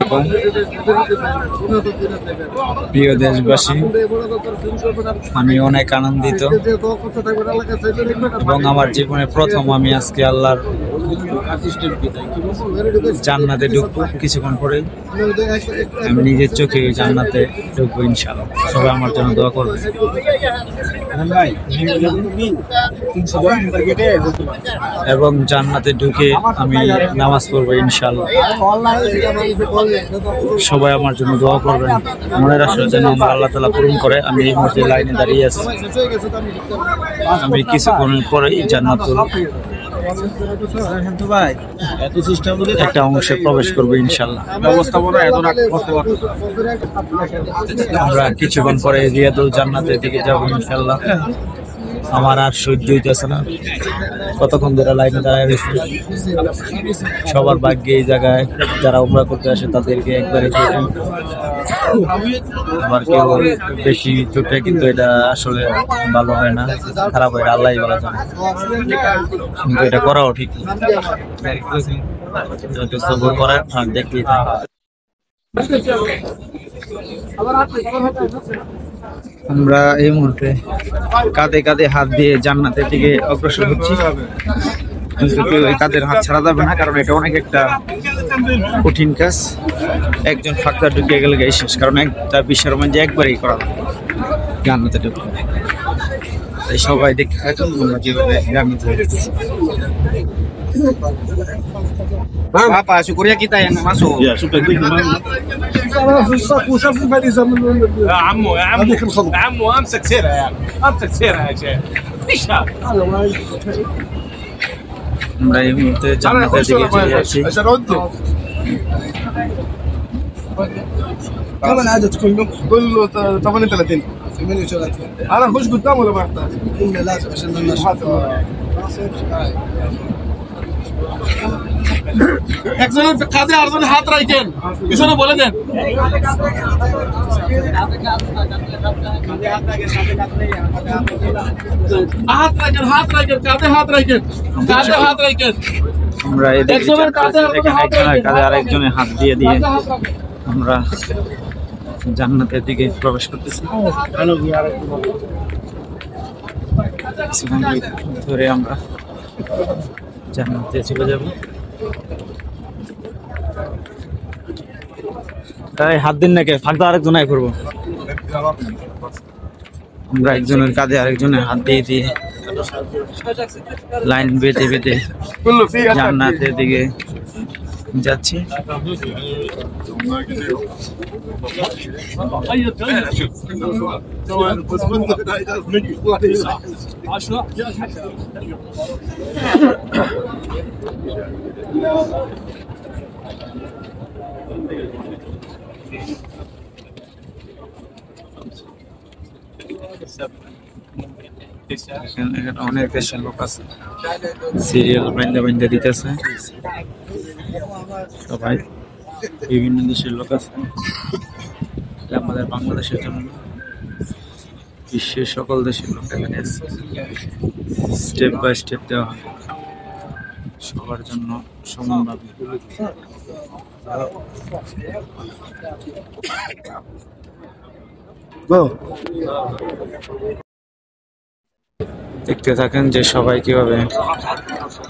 আলাইকুম প্রিয় দেশবাসী, আমি অনেক আনন্দিত এবং আমার জীবনে প্রথম আমি আজকে আল্লাহর জান্নাতে ঢুকবো। কিছুক্ষণ পরে আমি নিজের চোখে জান্নাতে ঢুকবো ইনশাআল্লাহ। সবাই আমার জন্য দোয়া করবে এবং জান্নাতে ঢুকে আমি নামাজ পড়বো ইনশাআল্লাহ। সবাই আমার জন্য দোয়া করবেন, মনের আশা যেন আমার আল্লাহ তাআলা পূরণ করে। আমি এই মুহূর্তে লাইনে দাঁড়িয়ে আছি, আমি কিছুক্ষণ পরেই জান্নাতুল একটা অংশে প্রবেশ করবো ইনশাআল্লাহ। আমরা কিছুক্ষণ পরে রিয়াদুল জান্নাতের দিকে যাবো ইনশাআল্লাহ। আমার আর সহ্য হইতেছে না, কতক্ষণ ধরে লাইনে দাঁড়ায় রয়েছে। সবার ভাগ্যে এই জায়গায় যারা উমরা করতে আসে তাদেরকে একবারে আবার কেউ বেশি চোটে, কিন্তু এটা আসলে ভালো হয় না, খারাপ হয়, আল্লাহই ভালো জানে। কিন্তু এটা করাও ঠিক সবর করে আর দেখতেই থাকে। আমরা এই মুহূর্তে কাঁধে কাঁধে হাত দিয়ে জান্নাতের দিকে অগ্রসর হচ্ছি, কিন্তু কাঁধের হাত ছাড়া যাবে না, কারণ এটা অনেক একটা কঠিন কাজ। একজন ফাঁকটা ঢুকিয়ে গেলে গাই শেষ, কারণ একটা বিশ্বের মধ্যে একবারই করা জান্নাতে ঢুকবে। তাই সবাই দেখতে থাকুন আমরা কিভাবে জান্নাতে যাচ্ছি। Apa syukurnya kita yang masuk. Ya, sudah gitu. يا عمو يا عمو امسك سيرها يا امسك سيرها يا شيخ ايش هذا؟ আমরা এই মুহূর্তে জান্নাতের দিকে চলে যাচ্ছি। كم العدد كله؟ كله 38. 38. انا اخش قدام ولا ما احتاج؟ قلنا لازم عشان النشاط. একজনের কাঁধে আরেকজনের হাত রাখেন, পিছনে বলে দেন। হাত রাখেন, হাত রাখেন, কাঁধে হাত রাখেন, কাঁধে হাত রাখেন। আমরা একজনের কাঁধে আরেকজনের হাত দিয়ে দিয়ে আমরা জান্নাতের দিকে প্রবেশ করতেছি। ধরে আমরা জান্নাতে চলে যাব। তাই হাত দিন নাকি ফাঁকটা আরেকজন করবো। আমরা একজনের কাঁধে আরেকজনের হাত দিয়ে দিয়ে লাইন বেঁধে বেঁধে জান্নাতের দিকে যাচ্ছি। অনেক দেশের লোক আছে, সিরিয়াল বাইন্দা বাইন্দা দিতেছে। সবাই বিভিন্ন দেশের লোক আছে, আমাদের বাংলাদেশের জন্য বিশ্বের সকল দেশের লোক এখানে আছে। স্টেপ বাই স্টেপ দেওয়া হয় সবার জন্য সমানভাবে। দেখতে থাকেন যে সবাই কিভাবে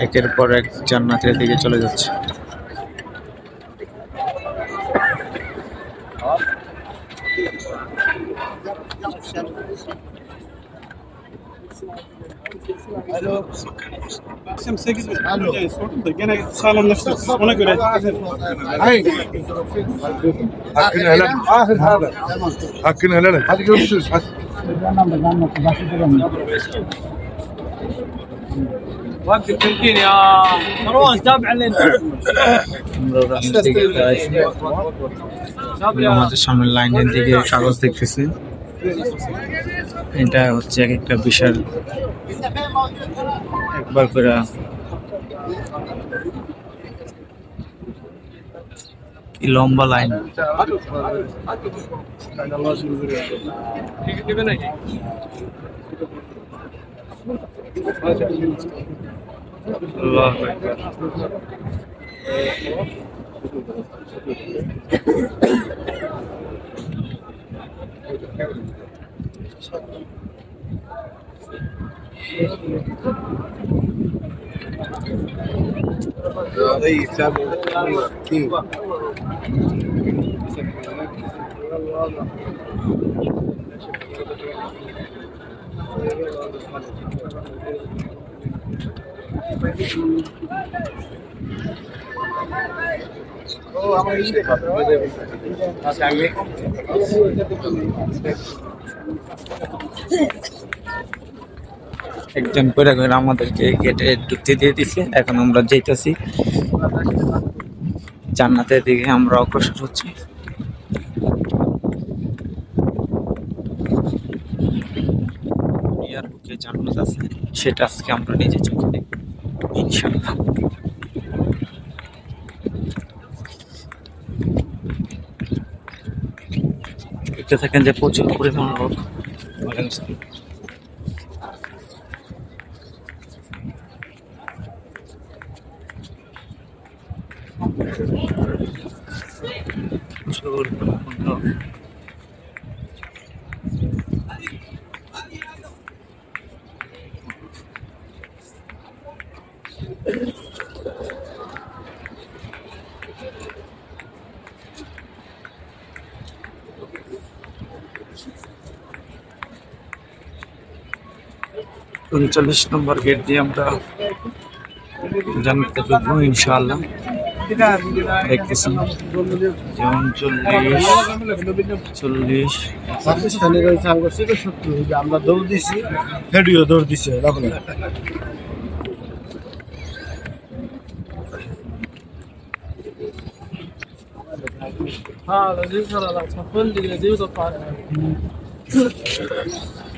একের পর এক জান্নাতের দিকে চলে যাচ্ছে। وقت التمكين يا مروان تابع لنا আমাদের সামনে লাইনের দিকে কাগজ দেখতেছি। এটা হচ্ছে এক একটা বিশাল একবার করে কি লম্বা লাইন। আল্লাহু আকবার। اي سابع একজন করে করে আমাদেরকে গেটে ঢুকতে দিয়ে দিছে। এখন আমরা যাইতেছি জান্নাতের দিকে, আমরা অগ্রসর হচ্ছি। দুনিয়ার বুকে জান্নাত আছে, সেটা আজকে আমরা নিজে চোখে দেখব ইনশাআল্লাহ। দেখতে থাকেন যে প্রচুর পরিমাণ লোক। প্রচুর পরিমাণ লোক। উনচল্লিশ নম্বর গেট দিয়ে আমরা জান্নাতে ঢুকবো ইনশাআল্লাহ। দেখতেছি যে 39, 40। পাকিস্তানের ওই সংঘর্ষ তো সত্য যে আমরা দৌড় দিছি, হেডিও দৌড় দিছে দেখো না।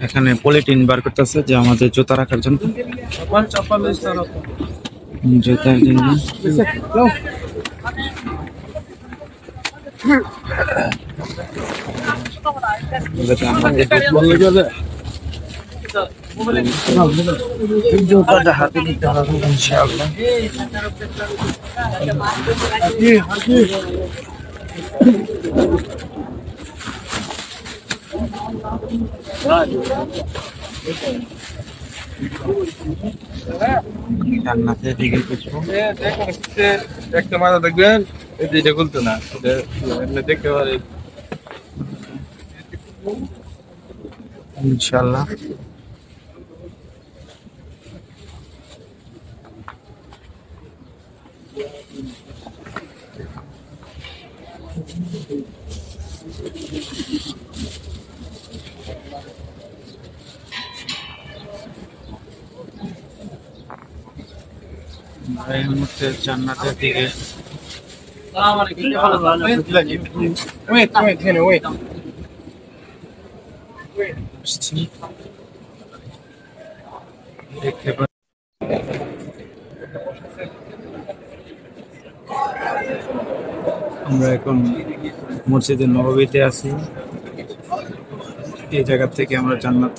এখানে পলিটিন বার করতেছে যে আমাদের জুতা রাখার জন্য, জুতার জন্য। জুতাটা হাতে নিতে হবে ইনশাআল্লাহ। জান্নাতের দিকে কিছু একটা মাথা দেখবেন, এই যে এটা খুলতো না, এটা দেখতে পারে। ইনশাআল্লাহ। এই মুহূর্তে জান্নাতের দিকে আসছি। দেখতে পাচ্ছি আমরা এখন মসজিদে নববীতে আছি। এই জায়গা থেকে আমরা জান্নাত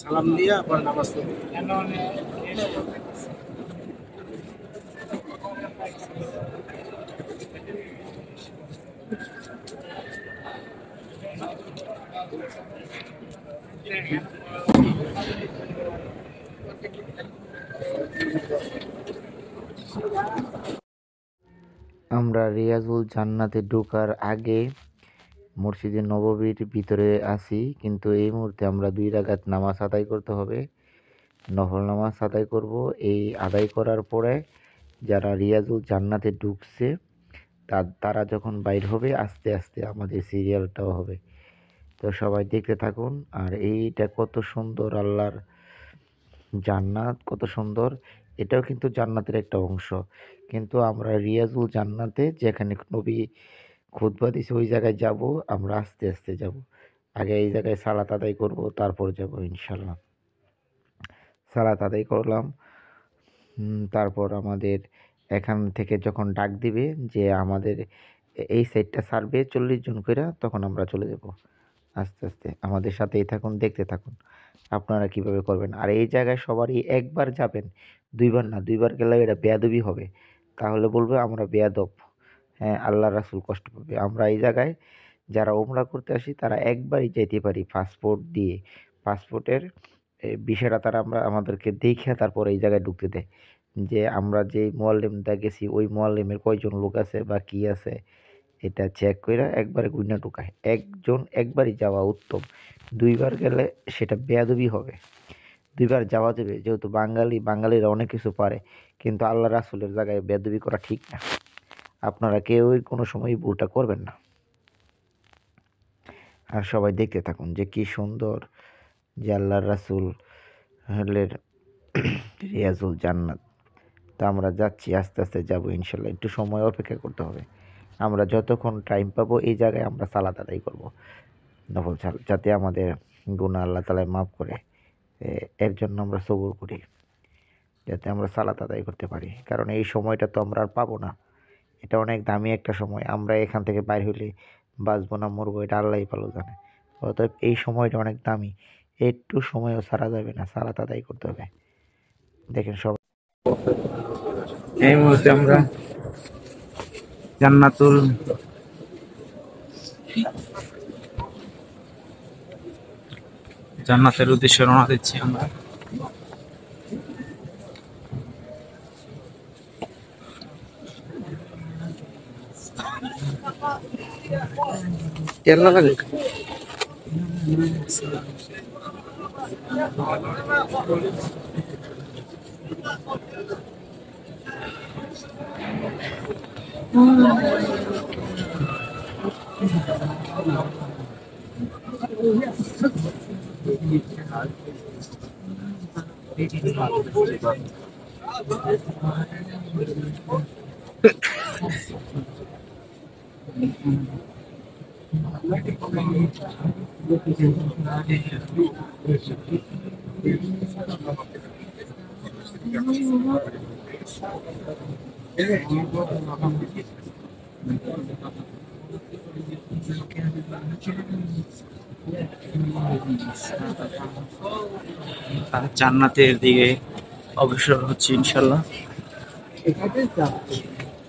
সালাম দিয়া আবার নামাজ পড়বো। আমরা রিয়াজুল জান্নাতে ঢোকার আগে মসজিদে নববীর ভিতরে আছি, কিন্তু এই মুহূর্তে আমরা 2 রাকাত নামাজ আদায় করতে হবে, নফল নামাজ আদায় করব। এই আদায় করার পরে যারা রিয়াজুল জান্নাতে ঢুকছে তারা যখন বাইর হবে আস্তে আস্তে আমাদের সিরিয়ালটাও হবে। তো সবাই দেখতে থাকুন। আর এইটা কত সুন্দর, আল্লাহর জান্নাত কত সুন্দর। এটাও কিন্তু জান্নাতের একটা অংশ, কিন্তু আমরা রিয়াজুল জান্নাতে যেখানে নবী খুতবা দিছে ওই জায়গায় যাব। আমরা আস্তে আস্তে যাব, আগে এই জায়গায় সালাত আদায় করব, তারপর যাব ইনশাল্লাহ। সালাত আদায় করলাম, তারপর আমাদের এখান থেকে যখন ডাক দিবে যে আমাদের এই সাইডটা ছাড়বে 40 জন কইরা, তখন আমরা চলে যাব আস্তে আস্তে। আমাদের সাথেই থাকুন, দেখতে থাকুন আপনারা কিভাবে করবেন। আর এই জায়গায় সবারই একবার যাবেন, দুইবার না, দুইবার গেলে এটা বেয়াদবি হবে, তাহলে বলবে আমরা বেয়াদব। হ্যাঁ, আল্লাহ রাসূল কষ্ট পাবে। আমরা এই জায়গায় যারা উমরা করতে আসি তারা একবারই যাইতে পারি পাসপোর্ট দিয়ে। পাসপোর্টের বিষয়টা তারা আমাদেরকে দেইখা তারপর এই জায়গায় ঢুকতে দেয়, যে আমরা যেই মোয়াল্লিমটা গেছি ওই মোয়াল্লিমের কয়জন লোক আছে বা কি আছে, এটা চেক কইরা একবারে গুইনা ঢুকায়। একজন একবারই যাওয়া উত্তম। দুইবার গেলে সেটা বেয়াদবি হবে। দুইবার যাওয়া যাবে, যেহেতু বাঙালিরা অনেক কিছু পারে, কিন্তু আল্লাহ রাসূলের জায়গায় বেয়াদবি করা ঠিক না। আপনারা কেউই কোনো সময়ই ভুলটা করবেন না। আর সবাই দেখতে থাকুন যে কি সুন্দর, যে আল্লাহর রাসূল হলের রিয়াজুল জান্নাত। তো আমরা যাচ্ছি, আস্তে আস্তে যাবো ইনশাল্লাহ। একটু সময় অপেক্ষা করতে হবে। আমরা যতক্ষণ টাইম পাবো এই জায়গায় আমরা সালাত আদায় করবো, নফল সালাত, যাতে আমাদের গুনাহ আল্লাহ তাআলা মাফ করে। এর জন্য আমরা সবুর করি, যাতে আমরা সালাত আদায় করতে পারি। কারণ এই সময়টা তো আমরা আর পাবো না। এটা অনেক দামি একটা সময়। আমরা এখান থেকে বাইর হইলে বাঁচবো না মরবো এটা আল্লাহই ভালো জানে। অতএব এই সময়টা অনেক দামি, একটু সময়ও ছাড়া যাবে না, সালাত আদায় করতে হবে। দেখেন সব এই মুহূর্তে আমরা জান্নাতের উদ্দেশ্যে রওনা দিচ্ছি আমরা। কেলা লাগে জান্নাতের দিকে অগ্রসর হচ্ছে ইনশাল্লাহ,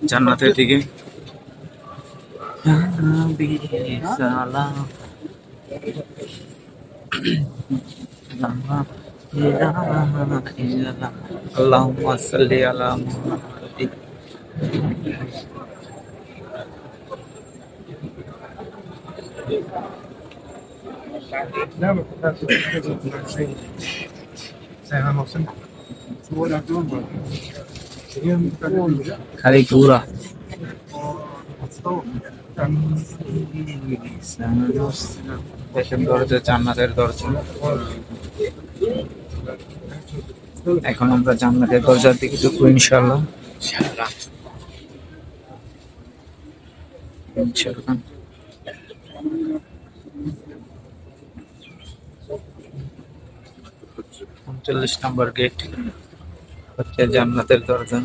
জান্নাতের দিকে। আল্লাহুম্মা সাল্লি আলা মুহাম্মাদ। খালি ঘুরা দেখেন, দরজা জান্নাতের দরজা। এখন আমরা জান্নাতের দরজার দিকে ঢুকবো ইনশাআল্লাহ। ইনশাআল্লাহ 39 নম্বর গেট হচ্ছে জান্নাতের দরজা।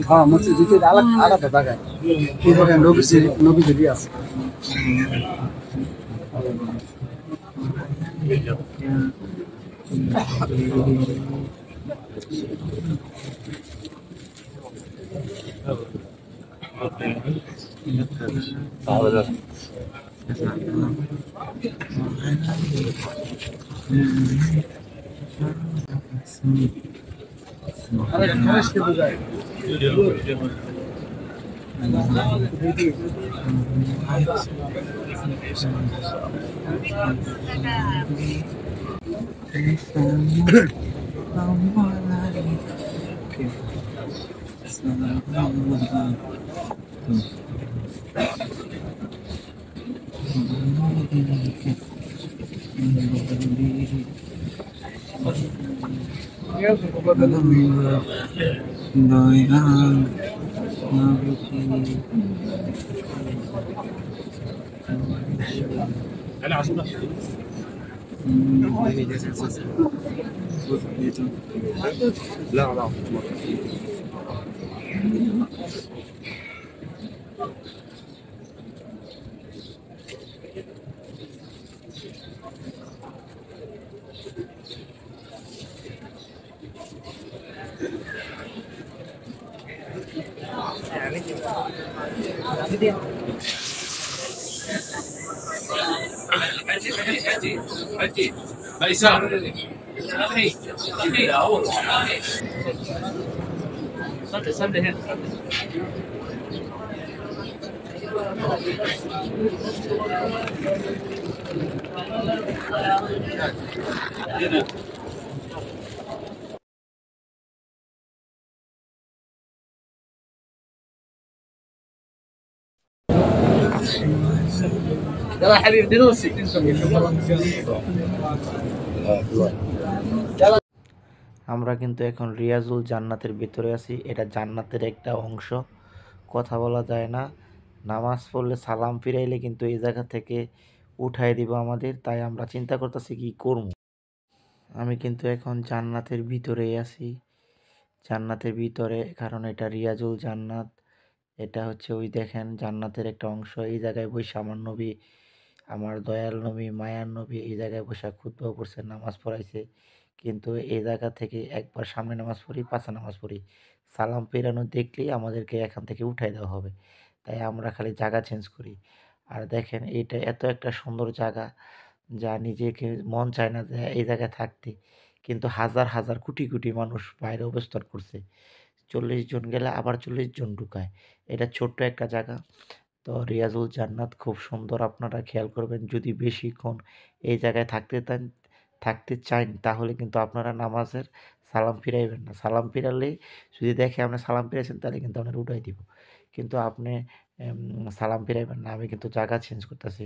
খাওয়া মসজিদের আলাদা জায়গায় নবী যদি আছে। انا عشان لا لا بيسار صدق صدق هنا يلا حبيبي دروسي আমরা কিন্তু এখন রিয়াজুল জান্নাতের ভিতরে আছি। এটা জান্নাতের একটা অংশ, কথা বলা যায় না। নামাজ পড়লে সালাম ফিরাইলে কিন্তু এই জায়গা থেকে উঠাই দিব আমাদের, তাই আমরা চিন্তা করতেছি কি করব। আমি কিন্তু এখন জান্নাতের ভিতরেই আছি, জান্নাতের ভিতরে, কারণ এটা রিয়াজুল জান্নাত। এটা হচ্ছে ওই দেখেন জান্নাতের একটা অংশ। এই জায়গায় বসে আমার নবী, আমার দয়াল নবী, মায়ার নবী এই জায়গায় বসে খুতবা পড়ছে, নামাজ পড়াইছে। কিন্তু এই জায়গা থেকে একবার সামনে নামাজ পড়ি, পাশে নামাজ পড়ি, সালাম ফেরানো দেখলেই আমাদেরকে এখান থেকে উঠাই দেওয়া হবে। তাই আমরা খালি জায়গা চেঞ্জ করি। আর দেখেন এটা এত একটা সুন্দর জায়গা, যা নিজেকে মন চায় না যে এই জায়গায় থাকতে, কিন্তু হাজার হাজার কোটি কোটি মানুষ বাইরে অবস্থান করছে। 40 জন গেলে আবার 40 জন ঢুকায়। এটা ছোট্ট একটা জায়গা। তো রিয়াজুল জান্নাত খুব সুন্দর, আপনারা খেয়াল করবেন। যদি বেশিক্ষণ এই জায়গায় থাকতে চান তাহলে কিন্তু আপনারা নামাজের সালাম ফিরাইবেন না। সালাম ফিরালেই যদি দেখে আপনি সালাম ফিরাইছেন তাহলে কিন্তু আপনার উঠাই দিব। কিন্তু আপনি সালাম ফিরাইবেন না। আমি কিন্তু জায়গা চেঞ্জ করতেছি।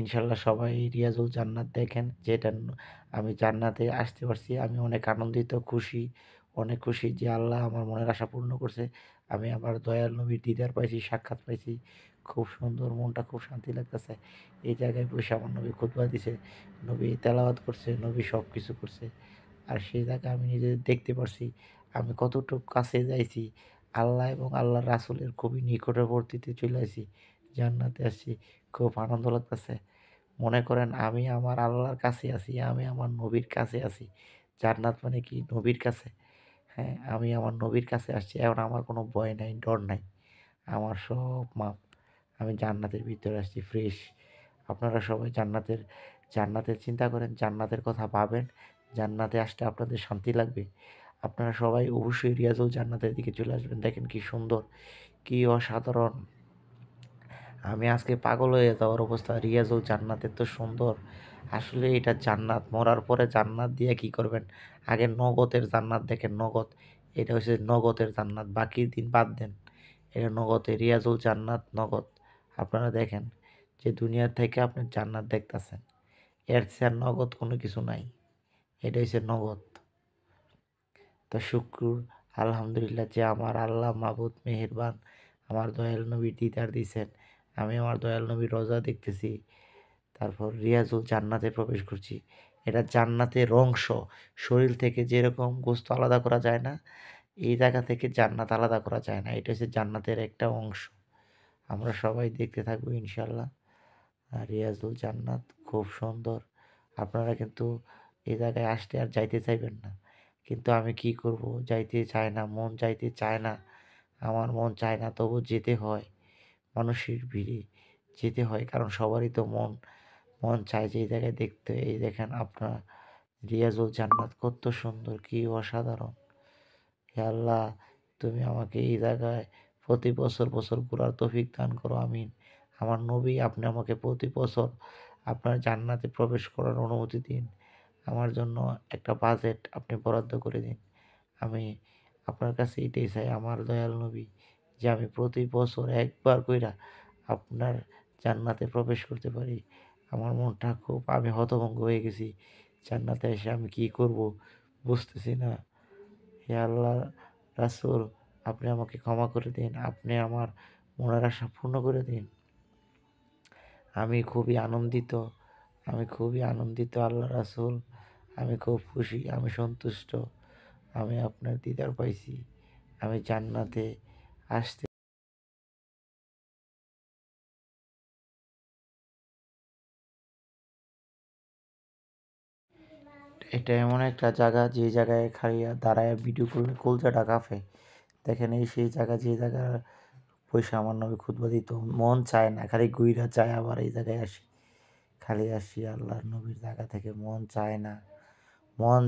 ইনশাল্লাহ সবাই রিয়াজুল জান্নাত দেখেন, যেটা আমি জান্নাতে আসতে পারছি। আমি অনেক আনন্দিত, খুশি, অনেক খুশি যে আল্লাহ আমার মনের আশা পূর্ণ করছে। আমি আমার দয়াল নবীর দিদার পাইছি, সাক্ষাৎ পাইছি। খুব সুন্দর, মনটা খুব শান্তি লাগতেছে। এই জায়গায় বসে আমার নবী খুতবা দিছে, নবী তেলাওয়াত করছে, নবী সব কিছু করছে। আর সেই জায়গায় আমি নিজে দেখতে পারছি আমি কতটুকু কাছে যাইছি আল্লাহ এবং আল্লাহর রাসূলের খুবই নিকটবর্তীতে চলে আসি, জান্নাতে আসছি। খুব আনন্দ লাগতেছে। মনে করেন আমি আমার আল্লাহর কাছে আছি, আমি আমার নবীর কাছে আছি। জান্নাত মানে কি? নবীর কাছে। হ্যাঁ, আমি আমার নবীর কাছে আসছি। এখন আমার কোনো ভয় নাই, ডর নাই। আমার সব মাপ। আমি জান্নাতের ভিতরে আসছি ফ্রেশ। আপনারা সবাই জান্নাতের চিন্তা করেন, জান্নাতের কথা ভাবেন। জান্নাতে আসলে আপনাদের শান্তি লাগবে। আপনারা সবাই অবশ্যই রিয়াজুল জান্নাতের দিকে চলে আসবেন। দেখেন কি সুন্দর, কি অসাধারণ। আমি আজকে পাগল হয়ে যাওয়ার অবস্থা। রিয়াজুল জান্নাত এত সুন্দর। আসলে এটা জান্নাত। মরার পরে জান্নাত দিয়ে কি করবেন? আগে নগদের জান্নাত দেখেন, নগদ। এটা হচ্ছে নগদের জান্নাত। বাকি দিন বাদ দেন। এটা নগদে, রিয়াজুল জান্নাত নগদ। আপনারা দেখেন যে দুনিয়ার থেকে আপনি জান্নাত দেখতেছেন। এর চেয়ে আর নগদ কোনো কিছু নাই। এটা হচ্ছে নগদ। তো শুক্র আলহামদুলিল্লাহ যে আমার আল্লাহ মাবুদ মেহেরবান, আমার দয়াল নবীর দিদার দিছেন। আমি আমার দয়াল নবীর রোজা দেখতেছি, তারপর রিয়াজুল জান্নাতে প্রবেশ করছি। এটা জান্নাতের অংশ। শরীর থেকে যেরকম গোস্ত আলাদা করা যায় না, এই জায়গা থেকে জান্নাত আলাদা করা যায় না। এটা হচ্ছে জান্নাতের একটা অংশ। আমরা সবাই দেখতে থাকবো ইনশাল্লাহ। আর রিয়াজুল জান্নাত খুব সুন্দর। আপনারা কিন্তু এই জায়গায় আসলে আর যাইতে চাইবেন না। কিন্তু আমি কি করব? যাইতে চায় না, মন যাইতে চায় না। আমার মন চায় না, তবু যেতে হয়। মানুষের ভিড়ে যেতে হয়, কারণ সবারই তো মন চায় যে এই জায়গায় দেখতে। এই দেখেন আপনার রিয়াজুল জান্নাত কত সুন্দর, কি অসাধারণ। হে আল্লাহ, তুমি আমাকে এই জায়গায় প্রতি বছর বছর ঘোরার তৌফিক দান করো, আমিন। আমার নবী, আপনি আমাকে প্রতি বছর আপনার জান্নাতে প্রবেশ করার অনুমতি দিন। আমার জন্য একটা বাজেট আপনি বরাদ্দ করে দিন। আমি আপনার কাছে এটাই চাই, আমার দয়াল নবী, যে আমি প্রতি বছর একবার কইরা আপনার জান্নাতে প্রবেশ করতে পারি। আমার মনটা খুব, আমি হতভম্ব হয়ে গেছি। জান্নাতে এসে আমি কি করব বুঝতেছি না। হে আল্লাহ রাসূল, আপনি আমাকে ক্ষমা করে দিন, আপনি আমার মনের আশা পূর্ণ করে দিন। আমি খুবই আনন্দিত, আল্লাহ রাসূল। আমি খুব খুশি, আমি সন্তুষ্ট। আমি আপনার দিদার পাইছি। আমি জান্নাতে আসতে এটা এমন একটা জায়গা, যে জায়গায় খাড়িয়া দাঁড়ায় ভিডিও করলে কলজাটা কাঁপে। দেখেন এই সেই জায়গা, যে জায়গা পয়সা আমার নবী খুতবা দিত। মন চায় না, খালি ঘুইরা চায় আবার এই জায়গায় আসি। খালি আসি আল্লাহর নবীর জায়গা থেকে, মন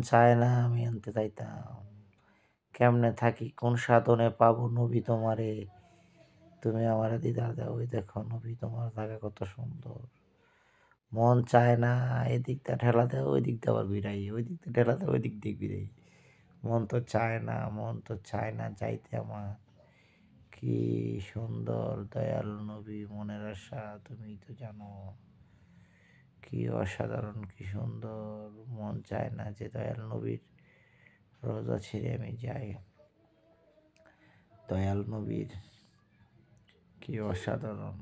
চায় না আমি আনতে চাইতাম। কেমনে থাকি, কোন সাধনে পাবো নবী তোমারে, তুমি আমার দিদার দাও। ওই দেখো নবী তোমার জায়গা কত সুন্দর। মন চায় না, এদিক দিয়ে ঠেলা দেয়, ওই দিক দিয়ে আবার বিরাই, ওই দিক দিয়ে ঠেলা দেয়, ওই দিক দিয়ে বিরাই। মন তো চায় না যাইতে আমার। কি সুন্দর দয়াল নবী, মনের আশা তুমি তো জানো। কি অসাধারণ, কি সুন্দর। মন চায় না যে দয়াল নবীর রোজা ছেড়ে আমি যাই। দয়াল নবীর কি অসাধারণ।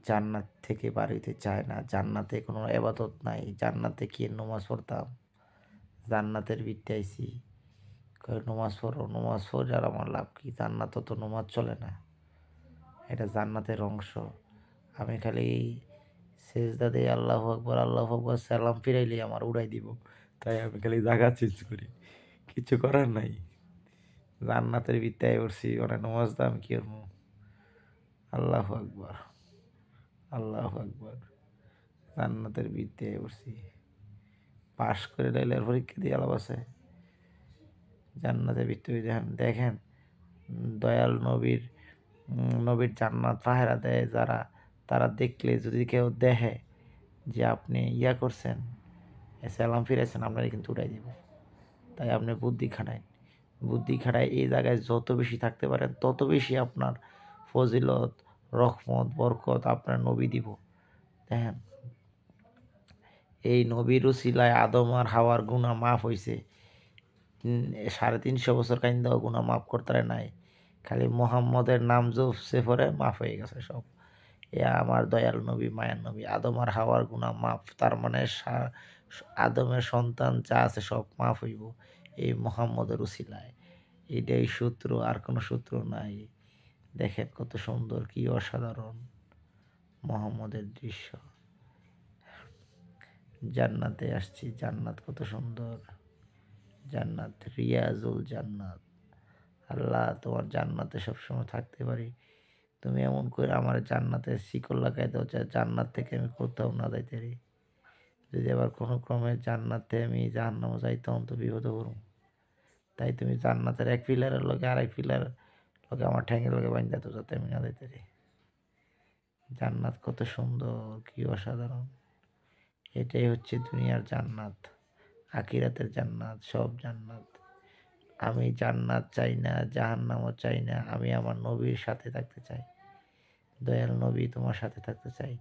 জান্নাত থেকে বাড়িতে চায় না, জান্নাতে কোনো এবাদত নাই। জান্নাতে কি নমাজ পড়তাম, জান্নাতের ভিতরে আইছি, নমাজ পড়ো, নমাজ পড়ে আর আমার লাভ কি? জান্নাত তো নমাজ চলে না, এটা জান্নাতের অংশ। আমি খালি সেজদা দিয়ে আল্লাহু আকবার সালাম ফিরাইলে আমার উড়াই দিব, তাই আমি খালি জায়গা চেঞ্জ করি, কিছু করার নাই। জান্নাতের ভিতরে উঠছি, অনেক নমাজ দাম কি করবো। আল্লাহু আকবার, জান্নাতের ভিতরে উঠছি। পাশ করে লাইলের পরীক্ষা দিয়ে আলাপ আছে। জান্নাতের ভিতরে দেখেন দয়াল নবীর জান্নাত পাহারা দেয় যারা, তারা দেখলে যদি কেউ দেখে যে আপনি ইয়া করছেন, সালাম ফিরাইছেন, আপনারা কিন্তু উঠাই দিব। তাই আপনি বুদ্ধি খাটায় এই জায়গায় যত বেশি থাকতে পারেন, তত বেশি আপনার ফজিলত, রহমত, বরকত আপনার নবী দিব। দেখেন এই নবীর উসিলায় আদম আর হাওয়ার গুনাহ মাফ হয়েছে। 350 বছর কাইন্দাও গুনাহ মাফ করতে নাই, খালি মোহাম্মদের নাম জপছে পরে মাফ হয়ে গেছে সব। এ আমার দয়াল নবী, মায়ার নবী। আদম আর হাওয়ার গুনাহ মাফ, তার মানে আদমের সন্তান যা আছে সব মাফ হইব এই মোহাম্মদের উসিলায়। এইটাই সূত্র, আর কোনো সূত্র নাই। দেখেন কত সুন্দর, কি অসাধারণ মোহাম্মদের দৃশ্য। জান্নাতে আসছি, জান্নাত কত সুন্দর। জান্নাত রিয়াজুল জান্নাত। আল্লাহ তোমার জান্নাতে সবসময় থাকতে পারি। তুমি এমন করে আমার জান্নাতের শিকল লাগাই দাও, জান্নাত থেকে আমি কোথাও না যাইতে পারি। যদি আবার কোনো ক্রমে জান্নাতে আমি জাহান্নামে যাই, তখন তো বিপদে পড়ব। তাই তুমি জান্নাতের এক পিলারের লগে আরেক পিলার লগে আমার ঠ্যাঙের লগে বাইন্ধা দাও, যাতে আমি না যাইতে পারি। জান্নাত কত সুন্দর, কি অসাধারণ। এটাই হচ্ছে দুনিয়ার জান্নাত, আখিরাতের জান্নাত, সব জান্নাত। আমি জান্নাত চাই না, জাহান্নামও চাই না, আমি আমার নবীর সাথে থাকতে চাই। দয়াল নবী তোমার সাথে থাকতে চাই।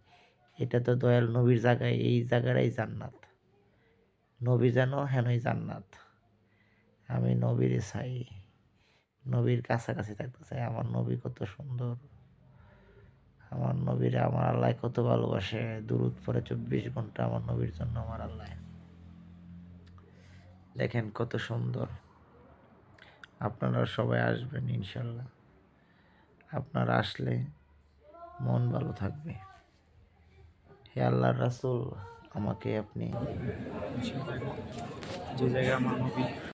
এটা তো দয়াল নবীর জায়গায়, এই জায়গাটাই জান্নাত। নবী যেন হেনই জান্নাত। আমি নবীর চাই, নবীর কাছাকাছি থাকতে চাই। আমার নবী কত সুন্দর, আমার নবীরে আমার আল্লাহ কত ভালোবাসে। দুরূদ পড়ে 24 ঘন্টা আমার নবীর জন্য আমার আল্লাহ। দেখেন কত সুন্দর। আপনারা সবাই আসবেন ইনশাল্লাহ। আপনারা আসলে মন ভালো থাকবে। হে আল্লাহর রাসূল, আমাকে আপনি যে জায়গায় আমার নবী